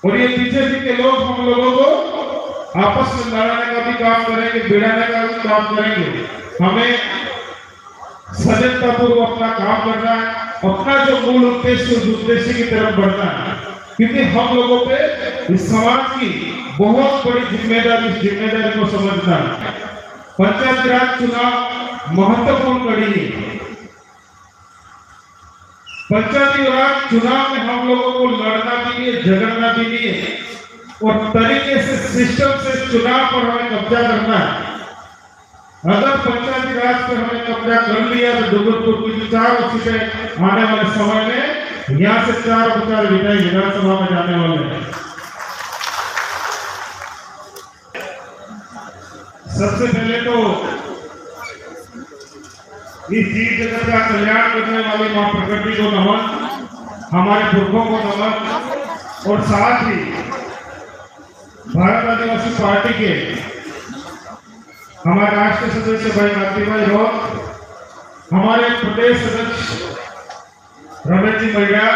और ये बीजेपी के लोग हम लोगों को आपस में लड़ाने का भी काम करेंगे, भिड़ाने का भी काम करेंगे। हमें सजगतापूर्वक अपना काम करना है, अपना जो मूल उद्देश्य उस उद्देश्य की तरफ बढ़ना है, क्योंकि हम लोगों पे इस समाज की बहुत बड़ी जिम्मेदारी, इस जिम्मेदारी को समझना है। पंचायत राज चुनाव महत्वपूर्ण कड़ी है। पंचायती राज चुनाव में हम लोगों को लड़ना भी नहीं है, झगड़ना भी नहीं है, और तरीके से सिस्टम से चुनाव पर हमें कब्जा करना है। अगर पंचायती राज पर हमें कब्जा कर लिया तो डूंगरपुर की 4 सीटें आने वाले समय में यहाँ से 4 विधायक विधानसभा में जाने वाले हैं। सबसे पहले तो इस जीव जगत का कल्याण करने वाली मां प्रकृति को नमन, हमारे पुरखों को नमन, और साथ ही भारत आदिवासी पार्टी के हमारे राष्ट्रीय सदस्य भाई नाती भाई हो, हमारे प्रदेश अध्यक्ष रमेश जी मैया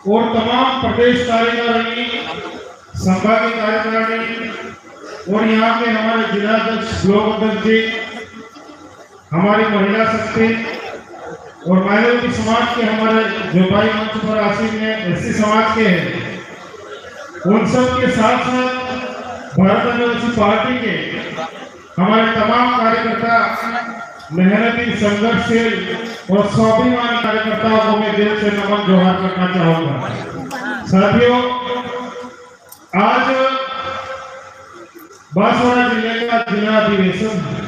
और तमाम प्रदेश कार्यकारिणी, संभागीय कार्यकारिणी और यहाँ के हमारे जिला अध्यक्ष ब्लॉक अध्यक्ष जी, हमारी महिला शक्ति और माइनॉरिटी समाज के हमारे जो भाई मंच पर आसीन है, एससी समाज के हैं, उन सब के साथ साथ भारत आदिवासी पार्टी के हमारे तमाम कार्यकर्ता, मेहनती, संघर्षशील और स्वाभिमानी कार्यकर्ताओं को मैं दिल से नमन जोहार करना चाहूंगा। साथियों, आज बांसवाड़ा जिले का जिला अधिवेशन है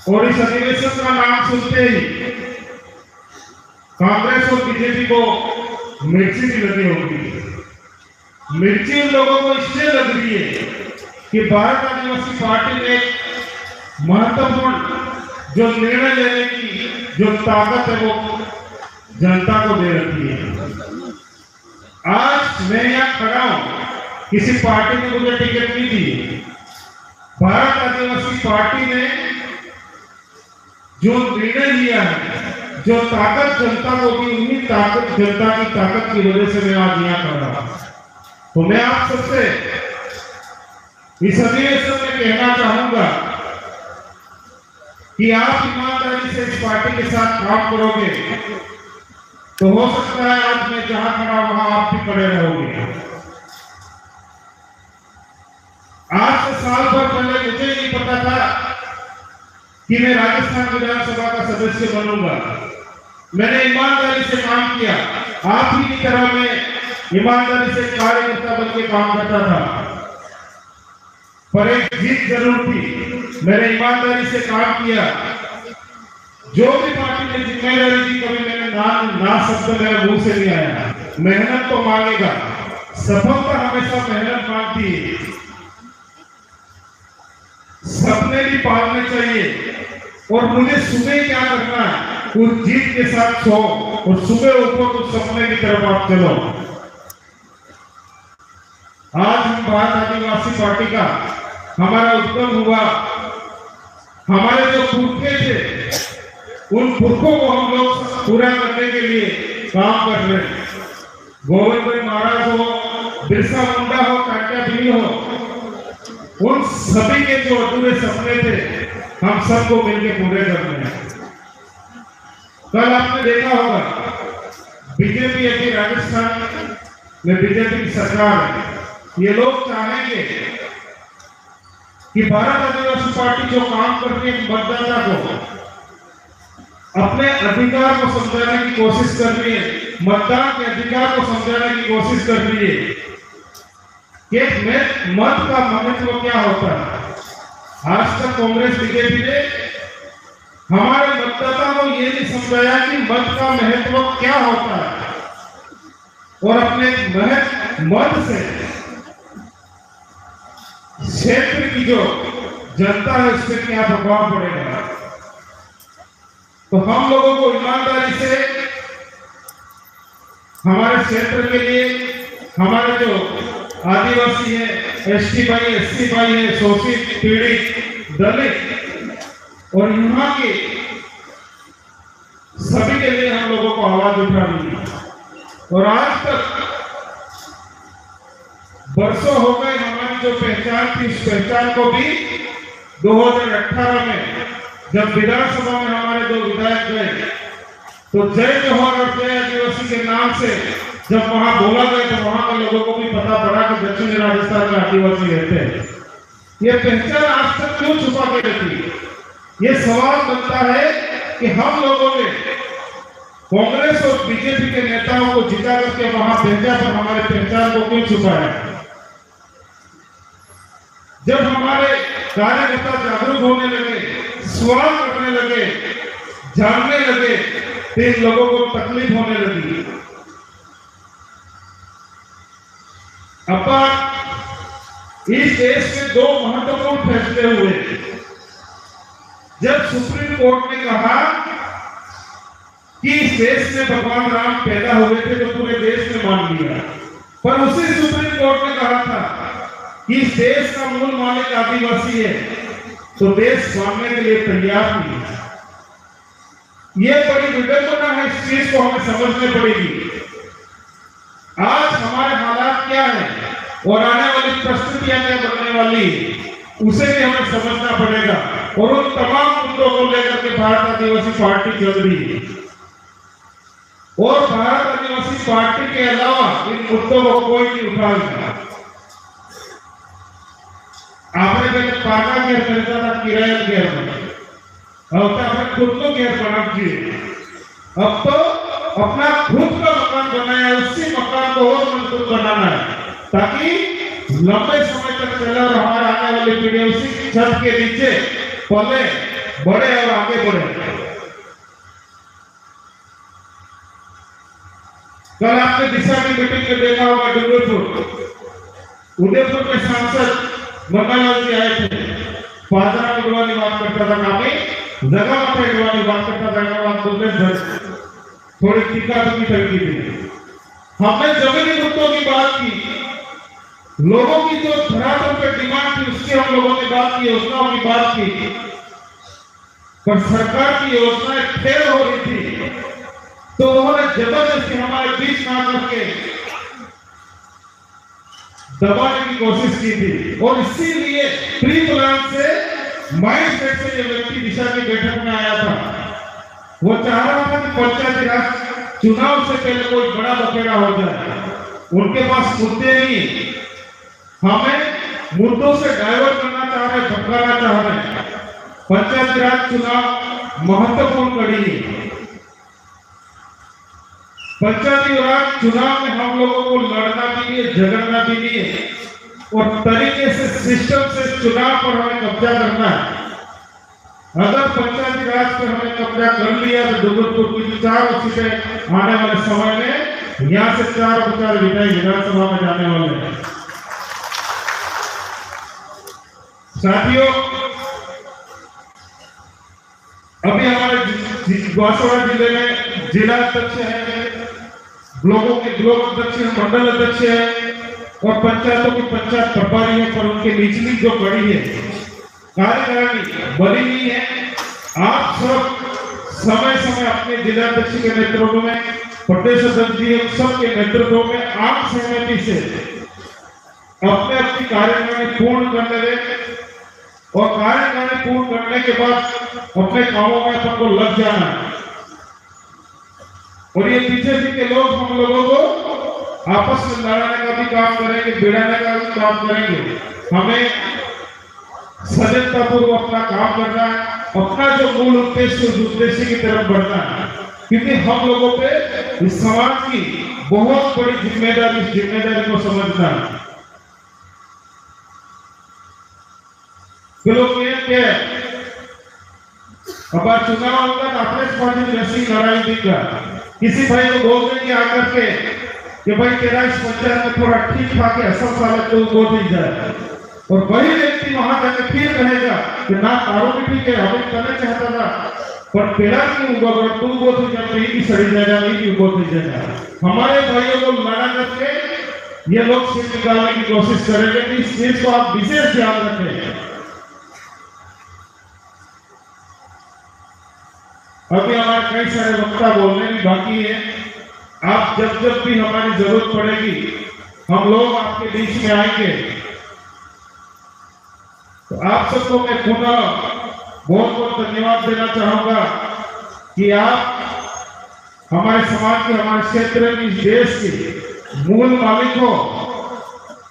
और इस अधिवेशन का नाम सुनते ही कांग्रेस और बीजेपी को मिर्ची भी लगी होगी। मिर्ची लोगों को इसलिए लग रही है कि भारत आदिवासी पार्टी ने महत्वपूर्ण जो निर्णय लेने की जो ताकत है वो जनता को दे रखी है। आज मैं यहाँ खड़ा हूं, किसी पार्टी ने मुझे टिकट नहीं दी। भारत आदिवासी पार्टी ने जो निर्णय लिया है, जो ताकत जनता को दी, उन्हीं ताकत, जनता की ताकत की वजह से मैं आज यहाँ खड़ा हूं। तो मैं आप सबसे इस अधिवेशन में कहना चाहूंगा कि आप ईमानदारी से इस पार्टी के साथ काम करोगे तो हो सकता है आज मैं जहां खड़ा वहां आप भी खड़े रहोगे। आज से साल भर पहले मुझे नहीं पता था कि मैं राजस्थान विधानसभा का सदस्य बनूंगा। मैंने ईमानदारी से काम किया, आप ही की तरह मैं ईमानदारी से कार्यकर्ता बन के काम करता था, पर एक जीत जरूर थी। मैंने ईमानदारी से काम किया, जो भी पार्टी ने जिम्मेदारी दी कभी मैंने ना शब्द मेरे मुंह से नहीं आया। मेहनत तो मांगेगा, सफलता हमेशा मेहनत मांगती है। सपने भी पालने चाहिए और मुझे सुबह क्या करना है, उस जीत के साथ सो और सुबह उठो तो सपने की तरफ आप चलो। आज हम भारत आदिवासी पार्टी का हमारा उद्गम हुआ, हमारे जो पुरखे थे उन पुरखों को हम लोग पूरा करने के लिए काम कर रहे हैं। गोविंद भाई महाराज हो, बिरसा मुंडा हो, टाटा बिनी हो, उन सभी के जो अधूरे सपने थे हम सबको मिलकर पूरे करने हैं। कल आपने देखा होगा बीजेपी अभी राजस्थान में बीजेपी की सरकार है, ये लोग चाहेंगे कि भारत आदिवासी पार्टी जो काम करती है मतदाता को अपने अधिकार को समझाने की कोशिश कर रही है, मतदान के अधिकार को समझाने की कोशिश कर रही है कि मत का महत्व क्या होता है। आज तक कांग्रेस बीजेपी ने हमारे मतदाता को ये नहीं समझाया कि मत का महत्व क्या होता है और अपने मत से क्षेत्र की जो जनता है उस पर क्या प्रभाव पड़ेगा। तो हम लोगों को ईमानदारी से हमारे क्षेत्र के लिए हमारे जो आदिवासी है, एसटी भाई, एससी भाई है, शोषित, पीड़ित, दलित और यहाँ के सभी के लिए हम लोगों को आवाज उठानी है। और आज तक बरसों हो गए हमारी जो पहचान थी, इस पहचान को भी 2018 में जब विधानसभा में हमारे 2 विधायक गए तो जय जोहर और जय आदिवासी के नाम से जब वहां बोला गया तो वहां के लोगों को भी पता पड़ा कि दक्षिणी राजस्थान में आदिवासी रहते हैं। ये पहचान आज तक क्यों छुपा के रखी? ये सवाल बनता है कि हम लोगों ने कांग्रेस और बीजेपी के नेताओं को जिता करके वहां भेजा पर हमारे पहचान को क्यों छुपाया? जब हमारे कार्यकर्ता जागरूक होने लगे, सवाल करने लगे, जानने लगे तो इन लोगों को तकलीफ होने लगी। अब इस देश में 2 महत्वपूर्ण फैसले हुए। जब सुप्रीम कोर्ट ने कहा कि इस देश में भगवान राम पैदा हुए थे तो पूरे देश ने मान लिया, पर उसी सुप्रीम कोर्ट ने कहा था कि इस देश का मूल मालिक आदिवासी है तो देश मानने के लिए तैयार नहीं है। ये बड़ी विडंबना है, इस चीज को हमें समझनी पड़ेगी। आज हमारे हालात क्या है और आने वाली परिस्थितियां क्या बनने वाली है, उसे भी हमें समझना पड़ेगा और उन तमाम मुद्दों को लेकर के भारत आदिवासी पार्टी चल रही है। और भारत आदिवासी पार्टी के अलावा इन मुद्दों को कोई नहीं उठाएगा। आपने पहले पाका घेर करता था, किराया घेर बना, अब तो आपने खुद को घेर बना दिए। अब तो अपना खुद का मकान बनाया, उसी मकान को और मजबूत बनाना है ताकि लंबे समय तक चले और हमारे आने वाली पीढ़ी उसी छत के नीचे पले बढ़े और आगे बढ़े। कल आपने दिशा की मीटिंग में देखा होगा, उदयपुर में सांसद मंगलवार जी आए थे, पादरा में गुड़वानी बात करता था, काफी जगह पे गुड़वानी बात करता था, बात बोलते थोड़ी टीका की तरकी थी। हमने जमीनी मुद्दों की बात की, लोगों की जो धरातल पे डिमांड थी उसकी हम लोगों ने बात की, योजनाओं की बात की, पर सरकार की योजनाएं फेल हो रही थी तो उन्होंने जबरदस्ती हमारे बीच ना करके दबाने की कोशिश की थी। और इसीलिए प्री प्लान से माइंड सेट से ये व्यक्ति दिशा की बैठक में आया था। वो चाह रहा था कि पंचायती राज चुनाव से पहले कोई बड़ा बखेड़ा हो जाए। उनके पास मुद्दे नहीं, हमें मुद्दों से डाइवर्ट करना चाह रहे, भटकाना चाह रहे। पंचायती राज चुनाव महत्वपूर्ण कड़ी है। पंचायती राज चुनाव में हम लोगों को लड़ना भी है, झगड़ना भी नहीं है और तरीके से सिस्टम से चुनाव पर हमें कब्जा करना है। अगर पंचायती राज पर हमने कब्जा कर लिया तो डूंगरपुर की 4 सीटें आने वाले समय में यहाँ से 4 विधायक विधानसभा में जाने वाले हैं। साथियों, अभी हमारे बांसवाड़ा जिले में जिला अध्यक्ष है, ब्लॉकों के ब्लॉक अध्यक्ष है, मंडल अध्यक्ष है और पंचायतों की पंचायत प्रभारी है, पर उनके निचली जो कड़ी है कार्यकारिणी बनी नहीं है। आप सब समय समय अपने जिला अध्यक्ष के नेतृत्व में, प्रदेश अध्यक्ष जी सबके नेतृत्व में आम सहमति से अपने अपनी कार्यकारिणी पूर्ण करने दें और कार्यकारिणी पूर्ण करने के बाद अपने कामों में अपन को लग जाना है। और ये बीजेपी के लोग हम लोगों को आपस में लड़ाने का भी काम करेंगे, भिड़ाने का भी काम करेंगे। हमें सजगता पूर्वक अपना काम करना है, अपना जो मूल उद्देश्य उस उद्देश्य की तरफ बढ़ना है, क्योंकि हम लोगों पे इस समाज की बहुत बड़ी जिम्मेदारी, इस जिम्मेदारी को समझना है। लोग क्या अब आज चुनाव होगा तो अपने पार्टी जैसी लड़ाई देगा, किसी भाई को बोल देंगे आकर के कि भाई तेरा इस पंचायत में थोड़ा ठीक ठाक है, सब साल तो बोल दी जाए और वही व्यक्ति वहां जाके फिर कहेगा कि ना तारो भी ठीक है, हमें करना चाहता था पर तेरा क्यों हुआ, तू बोल दी जाए की सड़ी जाएगा, नहीं बोल दी जाएगा। हमारे भाइयों को लड़ा करके ये लोग सिर निकालने की कोशिश करेंगे। इस चीज को आप विशेष ध्यान रखें। अभी हमारे कई सारे वक्ता बोलने की बाकी है। आप जब जब भी हमारी जरूरत पड़ेगी हम लोग आपके बीच में आएंगे। तो आप सबको मैं पुनः बहुत बहुत धन्यवाद देना चाहूंगा कि आप हमारे समाज के, हमारे क्षेत्र में, इस देश के मूल मालिक हो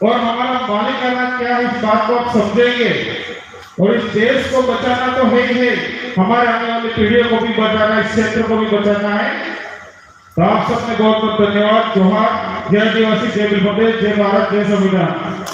और हमारा मालिकाना क्या है इस बात को आप समझेंगे और इस देश को बचाना तो है ही है, हमारे आने वाली पीढ़ियों को भी बचाना है, इस क्षेत्र को भी बचाना है। तो आप सबने बहुत बहुत धन्यवाद। जोहार, जय आदिवासी, जय बिल, जय भारत, जय संविधान।